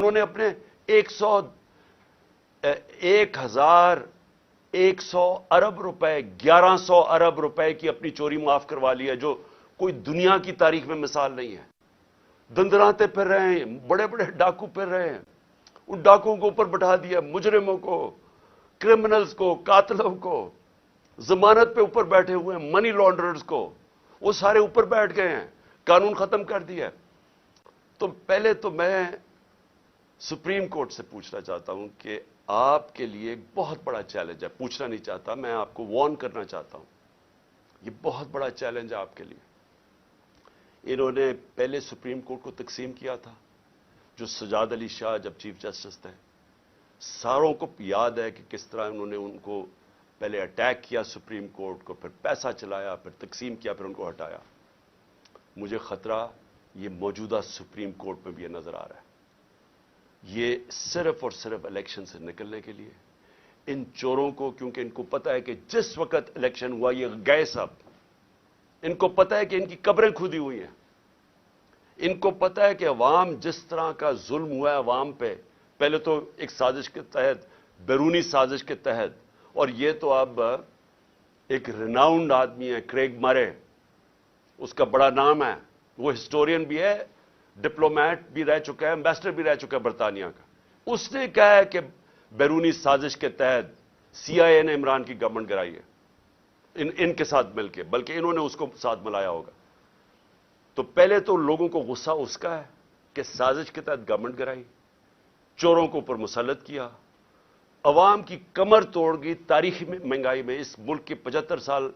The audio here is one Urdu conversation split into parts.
انہوں نے اپنے 1,100 ارب روپے 1100 ارب روپے کی اپنی چوری معاف کروا لی ہے، جو کوئی دنیا کی تاریخ میں مثال نہیں ہے. دندراتے پھر رہے ہیں، بڑے بڑے ڈاکو پھر رہے ہیں، ان ڈاکوؤں کو اوپر بٹھا دیا، مجرموں کو، کرمنلز کو، قاتلوں کو، ضمانت پہ اوپر بیٹھے ہوئے ہیں، منی لانڈررز کو، وہ سارے اوپر بیٹھ گئے ہیں، قانون ختم کر دیا. تو پہلے تو میں سپریم کورٹ سے پوچھنا چاہتا ہوں کہ آپ کے لیے ایک بہت بڑا چیلنج ہے. پوچھنا نہیں چاہتا، میں آپ کو وارن کرنا چاہتا ہوں، یہ بہت بڑا چیلنج ہے آپ کے لیے. انہوں نے پہلے سپریم کورٹ کو تقسیم کیا تھا، جو سجاد علی شاہ جب چیف جسٹس تھے. ساروں کو یاد ہے کہ کس طرح انہوں نے ان کو پہلے اٹیک کیا سپریم کورٹ کو، پھر پیسہ چلایا، پھر تقسیم کیا، پھر ان کو ہٹایا. مجھے خطرہ یہ موجودہ سپریم کورٹ میں بھی یہ نظر آ رہا ہے. یہ صرف اور صرف الیکشن سے نکلنے کے لیے ان چوروں کو، کیونکہ ان کو پتا ہے کہ جس وقت الیکشن ہوا یہ گئے سب. ان کو پتا ہے کہ ان کی قبریں کھودی ہوئی ہیں. ان کو پتا ہے کہ عوام جس طرح کا ظلم ہوا ہے عوام پہ، پہلے تو ایک سازش کے تحت، بیرونی سازش کے تحت، اور یہ تو اب ایک ریناؤنڈ آدمی ہے کریگ مرے، اس کا بڑا نام ہے، وہ ہسٹورین بھی ہے، ڈپلومیٹ بھی رہ چکا ہے، ایمبیسڈر بھی رہ چکا ہے برطانیہ کا. اس نے کہا ہے کہ بیرونی سازش کے تحت سی آئی اے نے عمران کی گورنمنٹ گرائی ہے ان کے ساتھ مل کے، بلکہ انہوں نے اس کو ساتھ ملایا ہوگا. تو پہلے تو لوگوں کو غصہ اس کا ہے کہ سازش کے تحت گورنمنٹ گرائی، چوروں کو اوپر مسلط کیا، عوام کی کمر توڑ گئی. تاریخی مہنگائی میں، اس ملک کی 75 سال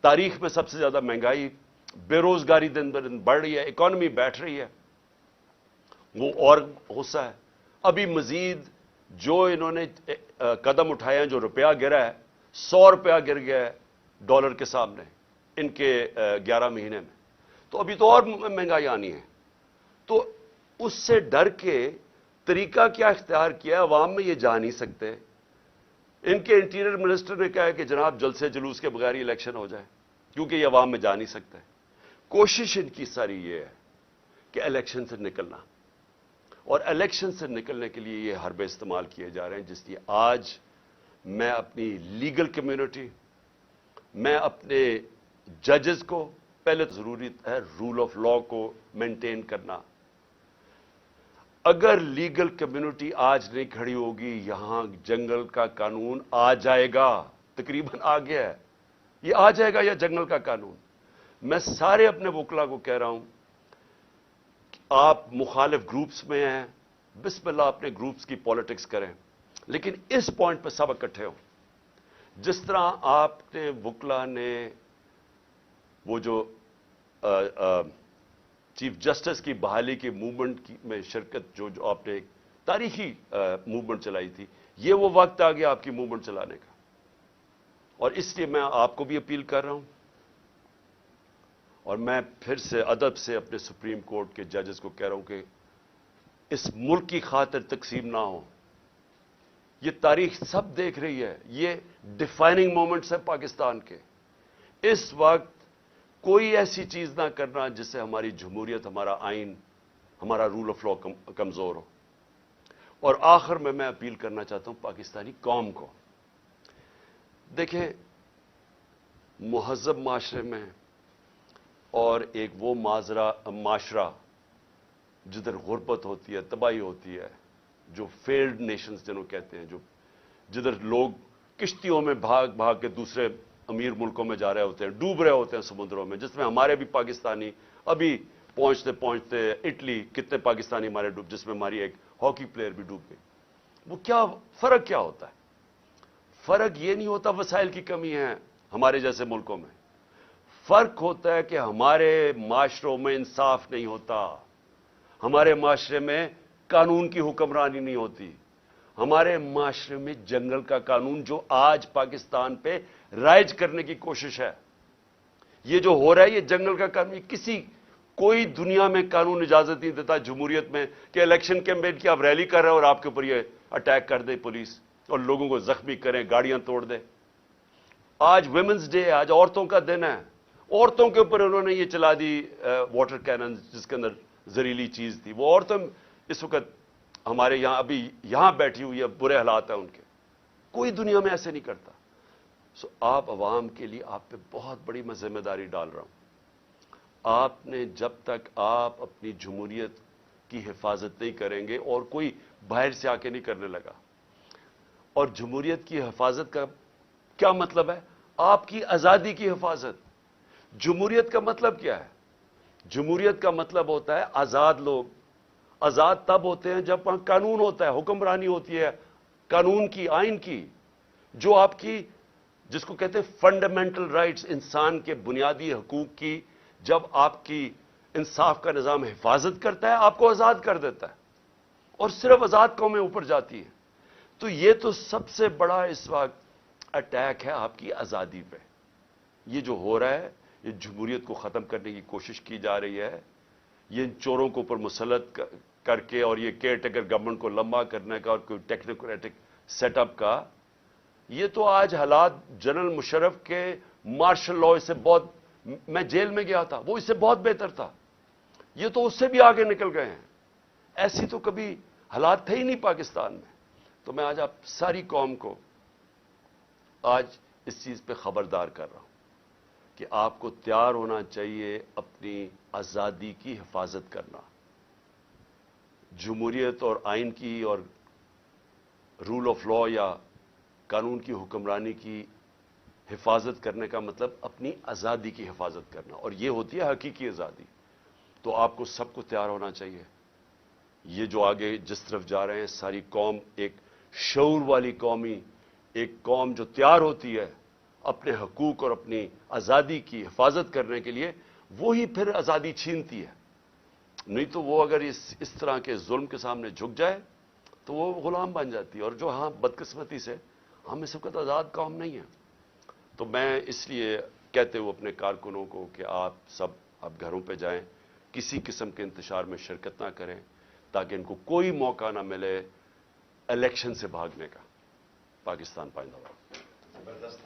تاریخ میں سب سے زیادہ مہنگائی، بے روزگاری دن بدن بڑھ رہی ہے، اکانومی بیٹھ رہی ہے، وہ اور غصہ ہے. ابھی مزید جو انہوں نے قدم اٹھائے ہیں، جو روپیہ گرا ہے، 100 روپیہ گر گیا ہے ڈالر کے سامنے ان کے 11 مہینے میں، تو ابھی تو اور مہنگائی آنی ہے. تو اس سے ڈر کے طریقہ کیا اختیار کیا ہے، عوام میں یہ جا نہیں سکتے. ان کے انٹیریئر منسٹر نے کہا ہے کہ جناب جلد سے جلوس کے بغیر الیکشن ہو جائے، کیونکہ یہ عوام میں جا نہیں سکتے. کوشش ان کی ساری یہ ہے کہ الیکشن سے نکلنا، اور الیکشن سے نکلنے کے لیے یہ حربے استعمال کیے جا رہے ہیں. جس لیے آج میں اپنی لیگل کمیونٹی، میں اپنے ججز کو، پہلے تو ضروری ہے رول آف لا کو مینٹین کرنا. اگر لیگل کمیونٹی آج نہیں کھڑی ہوگی، یہاں جنگل کا قانون آ جائے گا، تقریباً آ گیا ہے، یہ آ جائے گا یہ جنگل کا قانون. میں سارے اپنے وکلا کو کہہ رہا ہوں کہ آپ مخالف گروپس میں ہیں، بسم اللہ اپنے گروپس کی پالیٹکس کریں، لیکن اس پوائنٹ پہ سب اکٹھے ہوں. جس طرح آپ نے وکلا نے وہ جو چیف جسٹس کی بحالی کی موومنٹ میں شرکت، جو آپ نے ایک تاریخی موومنٹ چلائی تھی، یہ وہ وقت آ گیا آپ کی موومنٹ چلانے کا. اور اس لیے میں آپ کو بھی اپیل کر رہا ہوں، اور میں پھر سے ادب سے اپنے سپریم کورٹ کے ججز کو کہہ رہا ہوں کہ اس ملک کی خاطر تقسیم نہ ہو. یہ تاریخ سب دیکھ رہی ہے، یہ ڈیفائننگ مومنٹس ہیں پاکستان کے. اس وقت کوئی ایسی چیز نہ کرنا جس سے ہماری جمہوریت، ہمارا آئین، ہمارا رول آف لا کمزور ہو. اور آخر میں اپیل کرنا چاہتا ہوں پاکستانی قوم کو، دیکھیں مہذب معاشرے میں اور ایک وہ معاشرہ جدھر غربت ہوتی ہے، تباہی ہوتی ہے، جو فیلڈ نیشنز جنہوں کہتے ہیں، جدھر لوگ کشتیوں میں بھاگ بھاگ کے دوسرے امیر ملکوں میں جا رہے ہوتے ہیں، ڈوب رہے ہوتے ہیں سمندروں میں، جس میں ہمارے بھی پاکستانی ابھی پہنچتے پہنچتے اٹلی، کتنے پاکستانی ہمارے ڈوب، جس میں ہماری ایک ہاکی پلیئر بھی ڈوب گئی. وہ کیا فرق کیا ہوتا ہے؟ فرق یہ نہیں ہوتا وسائل کی کمی ہے ہمارے جیسے ملکوں میں، فرق ہوتا ہے کہ ہمارے معاشروں میں انصاف نہیں ہوتا، ہمارے معاشرے میں قانون کی حکمرانی نہیں ہوتی، ہمارے معاشرے میں جنگل کا قانون جو آج پاکستان پہ رائج کرنے کی کوشش ہے. یہ جو ہو رہا ہے یہ جنگل کا قانون، کوئی دنیا میں قانون اجازت نہیں دیتا جمہوریت میں کہ الیکشن کیمپین کی آپ ریلی کر رہے ہیں اور آپ کے اوپر یہ اٹیک کر دے پولیس اور لوگوں کو زخمی کریں، گاڑیاں توڑ دے. آج ویمنز ڈے ہے، آج عورتوں کا دن ہے، عورتوں کے اوپر انہوں نے یہ چلا دی واٹر کینن جس کے اندر زہریلی چیز تھی. وہ عورتیں اس وقت ہمارے یہاں ابھی یہاں بیٹھی ہوئی ہے، برے حالات ہیں ان کے، کوئی دنیا میں ایسے نہیں کرتا. سو آپ عوام کے لیے آپ پہ بہت بڑی میں ذمہ داری ڈال رہا ہوں. آپ نے جب تک آپ اپنی جمہوریت کی حفاظت نہیں کریں گے، اور کوئی باہر سے آ کے نہیں کرنے لگا. اور جمہوریت کی حفاظت کا کیا مطلب ہے؟ آپ کی آزادی کی حفاظت. جمہوریت کا مطلب کیا ہے؟ جمہوریت کا مطلب ہوتا ہے آزاد لوگ. آزاد تب ہوتے ہیں جب وہاں قانون ہوتا ہے، حکمرانی ہوتی ہے قانون کی، آئین کی، جو آپ کی، جس کو کہتے ہیں فنڈامنٹل رائٹس، انسان کے بنیادی حقوق کی، جب آپ کی انصاف کا نظام حفاظت کرتا ہے، آپ کو آزاد کر دیتا ہے، اور صرف آزاد قومیں اوپر جاتی ہیں. تو یہ تو سب سے بڑا اس وقت اٹیک ہے آپ کی آزادی پہ. یہ جو ہو رہا ہے، یہ جمہوریت کو ختم کرنے کی کوشش کی جا رہی ہے. یہ ان چوروں کو اوپر مسلط کر کے، اور یہ کیئر ٹیکر گورنمنٹ کو لمبا کرنے کا، اور کوئی ٹیکنوکریٹک سیٹ اپ کا. یہ تو آج حالات جنرل مشرف کے مارشل لاء سے بہت، میں جیل میں گیا تھا، وہ اس سے بہت بہتر تھا. یہ تو اس سے بھی آگے نکل گئے ہیں. ایسی تو کبھی حالات تھے ہی نہیں پاکستان میں. تو میں آج آپ ساری قوم کو آج اس چیز پہ خبردار کر رہا ہوں کہ آپ کو تیار ہونا چاہیے اپنی آزادی کی حفاظت کرنا. جمہوریت اور آئین کی اور رول آف لاء یا قانون کی حکمرانی کی حفاظت کرنے کا مطلب اپنی آزادی کی حفاظت کرنا، اور یہ ہوتی ہے حقیقی آزادی. تو آپ کو سب کو تیار ہونا چاہیے. یہ جو آگے جس طرف جا رہے ہیں، ساری قوم ایک شعور والی قومی، ایک قوم جو تیار ہوتی ہے اپنے حقوق اور اپنی آزادی کی حفاظت کرنے کے لیے، وہی پھر آزادی چھینتی ہے. نہیں تو وہ اگر اس طرح کے ظلم کے سامنے جھک جائے تو وہ غلام بن جاتی ہے. اور جو ہاں بدقسمتی سے ہم اس وقت آزاد قوم نہیں ہیں. تو میں اس لیے کہتے ہوئے اپنے کارکنوں کو کہ آپ سب اب گھروں پہ جائیں، کسی قسم کے انتشار میں شرکت نہ کریں، تاکہ ان کو کوئی موقع نہ ملے الیکشن سے بھاگنے کا. پاکستان پائندہ باد.